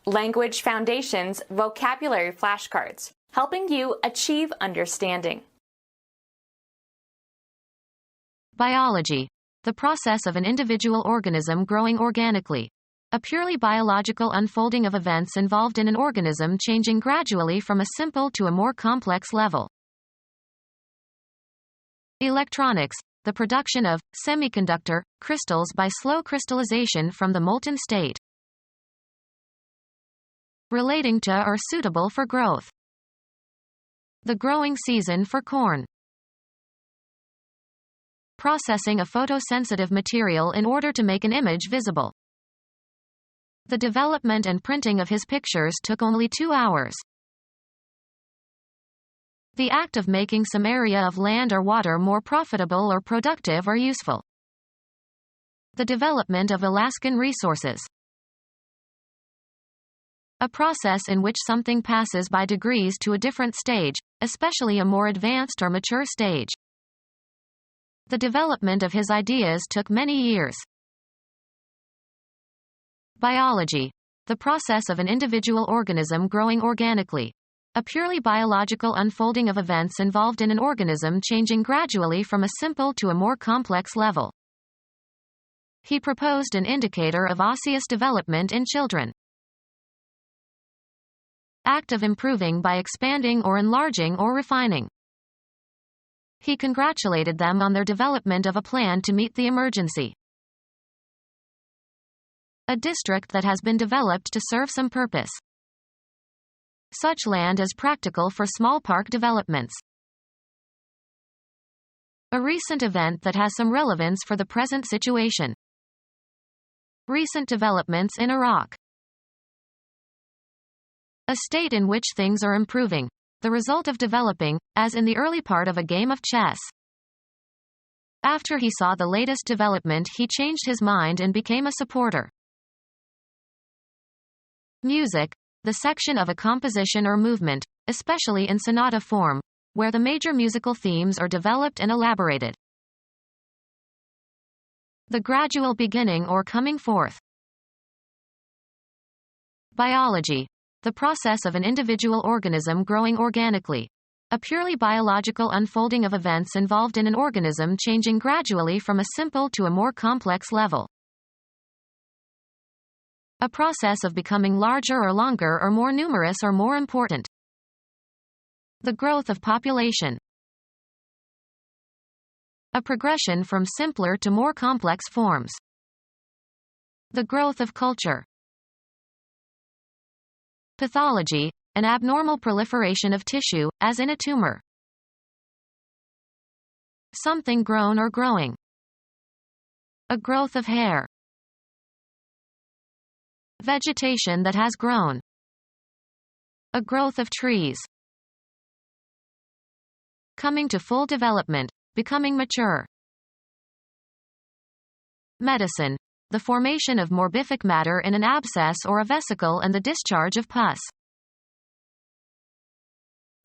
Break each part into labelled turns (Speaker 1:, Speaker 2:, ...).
Speaker 1: Language Foundations Vocabulary Flashcards, helping you achieve understanding.
Speaker 2: Biology. The process of an individual organism growing organically. A purely biological unfolding of events involved in an organism changing gradually from a simple to a more complex level. Electronics. The production of semiconductor crystals by slow crystallization from the molten state. Relating to or suitable for growth. The growing season for corn. Processing a photosensitive material in order to make an image visible. The development and printing of his pictures took only 2 hours. The act of making some area of land or water more profitable or productive or useful. The development of Alaskan resources. A process in which something passes by degrees to a different stage, especially a more advanced or mature stage. The development of his ideas took many years. Biology. The process of an individual organism growing organically. A purely biological unfolding of events involved in an organism changing gradually from a simple to a more complex level. He proposed an indicator of osseous development in children. Act of improving by expanding or enlarging or refining. He congratulated them on their development of a plan to meet the emergency. A district that has been developed to serve some purpose. Such land is practical for small park developments. A recent event that has some relevance for the present situation. Recent developments in Iraq. A state in which things are improving, the result of developing, as in the early part of a game of chess. After he saw the latest development, he changed his mind and became a supporter. Music. The section of a composition or movement, especially in sonata form, where the major musical themes are developed and elaborated. The gradual beginning or coming forth. Biology. The process of an individual organism growing organically. A purely biological unfolding of events involved in an organism changing gradually from a simple to a more complex level. A process of becoming larger or longer or more numerous or more important. The growth of population. A progression from simpler to more complex forms. The growth of culture. Pathology. An abnormal proliferation of tissue, as in a tumor. Something grown or growing. A growth of hair. Vegetation that has grown. A growth of trees. Coming to full development, becoming mature. Medicine. The formation of morbific matter in an abscess or a vesicle and the discharge of pus.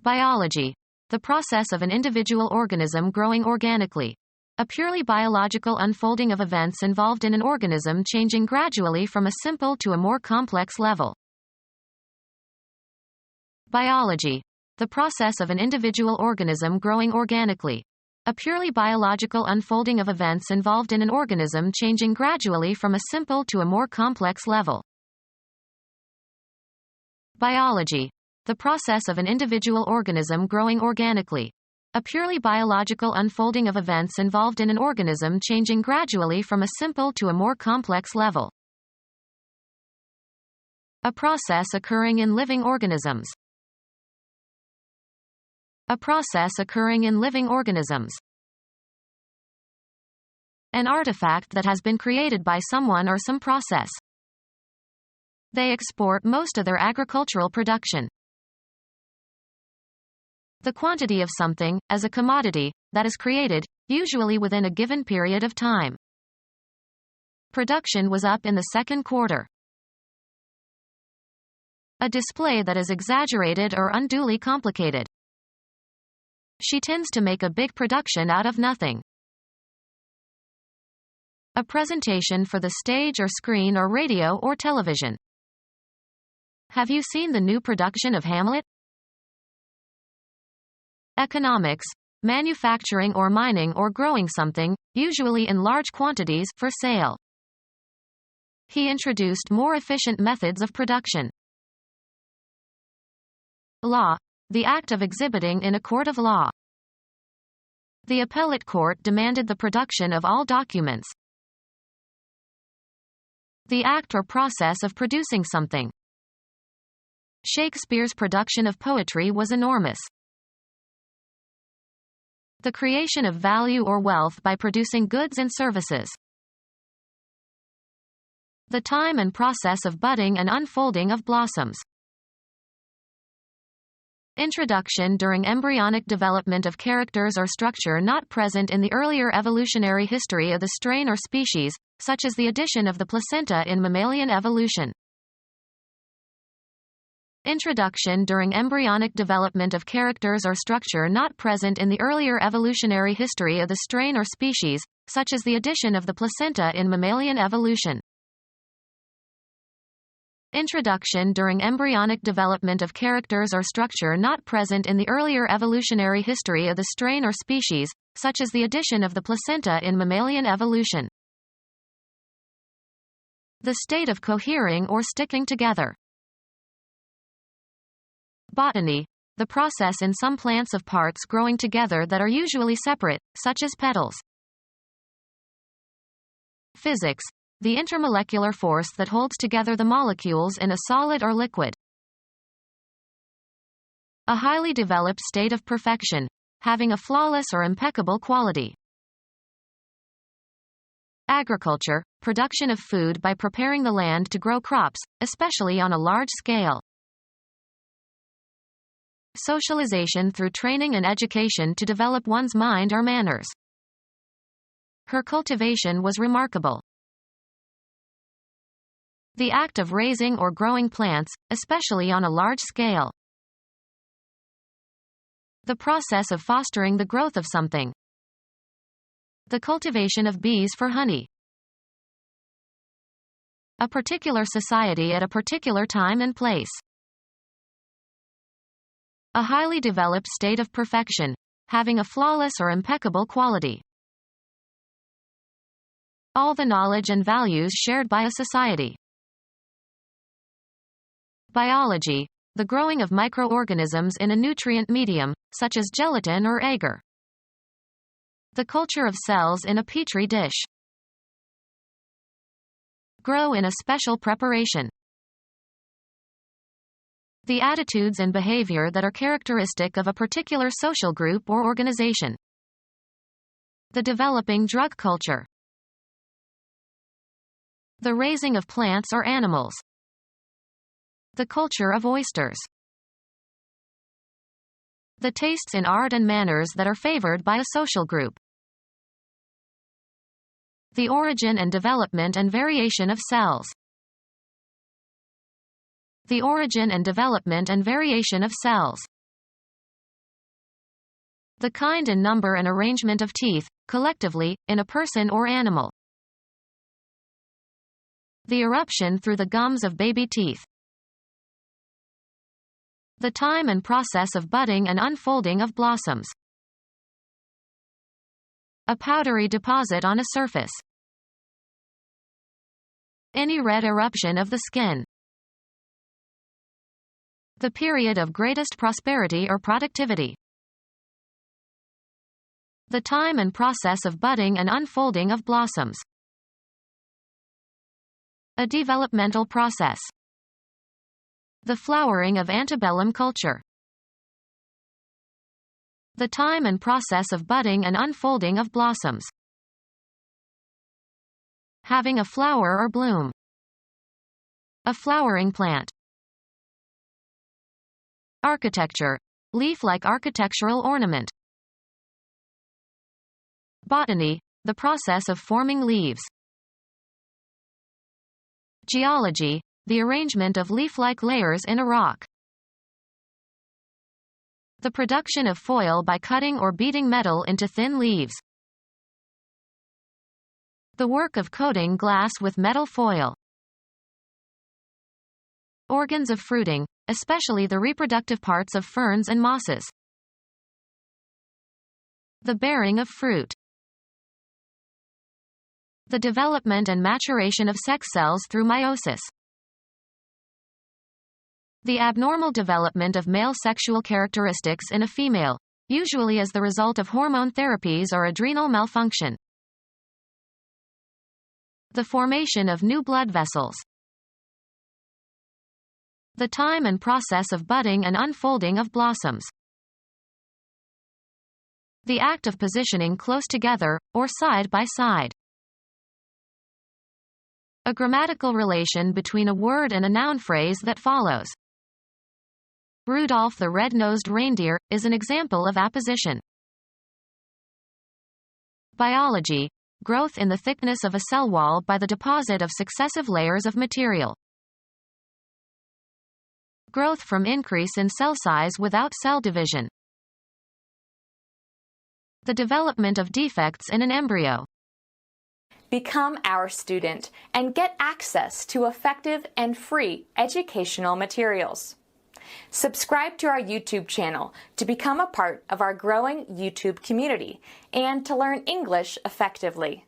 Speaker 2: Biology. The process of an individual organism growing organically. A purely biological unfolding of events involved in an organism changing gradually from a simple to a more complex level. Biology. The process of an individual organism growing organically. A purely biological unfolding of events involved in an organism changing gradually from a simple to a more complex level. Biology. The process of an individual organism growing organically. A purely biological unfolding of events involved in an organism changing gradually from a simple to a more complex level. A process occurring in living organisms. A process occurring in living organisms. An artifact that has been created by someone or some process. They export most of their agricultural production. The quantity of something, as a commodity, that is created, usually within a given period of time. Production was up in the second quarter. A display that is exaggerated or unduly complicated. She tends to make a big production out of nothing. A presentation for the stage or screen or radio or television. Have you seen the new production of Hamlet? Economics. Manufacturing or mining or growing something, usually in large quantities, for sale. He introduced more efficient methods of production. Law. The act of exhibiting in a court of law. The appellate court demanded the production of all documents. The act or process of producing something. Shakespeare's production of poetry was enormous. The creation of value or wealth by producing goods and services. The time and process of budding and unfolding of blossoms. Introduction during embryonic development of characters or structure not present in the earlier evolutionary history of the strain or species, such as the addition of the placenta in mammalian evolution. Introduction during embryonic development of characters or structure not present in the earlier evolutionary history of the strain or species, such as the addition of the placenta in mammalian evolution. Introduction during embryonic development of characters or structure not present in the earlier evolutionary history of the strain or species, such as the addition of the placenta in mammalian evolution. The state of cohering or sticking together. Botany. The process in some plants of parts growing together that are usually separate, such as petals. Physics. The intermolecular force that holds together the molecules in a solid or liquid. A highly developed state of perfection, having a flawless or impeccable quality. Agriculture. Production of food by preparing the land to grow crops, especially on a large scale. Socialization through training and education to develop one's mind or manners. Her cultivation was remarkable. The act of raising or growing plants, especially on a large scale. The process of fostering the growth of something. The cultivation of bees for honey. A particular society at a particular time and place. A highly developed state of perfection, having a flawless or impeccable quality. All the knowledge and values shared by a society. Biology. The growing of microorganisms in a nutrient medium, such as gelatin or agar. The culture of cells in a petri dish. Grow in a special preparation. The attitudes and behavior that are characteristic of a particular social group or organization. The developing drug culture. The raising of plants or animals. The culture of oysters. The tastes in art and manners that are favored by a social group. The origin and development and variation of cells. The origin and development and variation of cells. The kind and number and arrangement of teeth, collectively, in a person or animal. The eruption through the gums of baby teeth. The time and process of budding and unfolding of blossoms. A powdery deposit on a surface. Any red eruption of the skin. The period of greatest prosperity or productivity. The time and process of budding and unfolding of blossoms. A developmental process. The flowering of antebellum culture. The time and process of budding and unfolding of blossoms. Having a flower or bloom. A flowering plant. Architecture. Leaf-like architectural ornament. Botany. The process of forming leaves. Geology. The arrangement of leaf-like layers in a rock. The production of foil by cutting or beating metal into thin leaves. The work of coating glass with metal foil. Organs of fruiting, especially the reproductive parts of ferns and mosses. The bearing of fruit. The development and maturation of sex cells through meiosis. The abnormal development of male sexual characteristics in a female, usually as the result of hormone therapies or adrenal malfunction. The formation of new blood vessels. The time and process of budding and unfolding of blossoms. The act of positioning close together, or side by side. A grammatical relation between a word and a noun phrase that follows. Rudolph the red-nosed reindeer is an example of apposition. Biology. Growth in the thickness of a cell wall by the deposit of successive layers of material. Growth from increase in cell size without cell division. The development of defects in an embryo.
Speaker 1: Become our student and get access to effective and free educational materials. Subscribe to our YouTube channel to become a part of our growing YouTube community and to learn English effectively.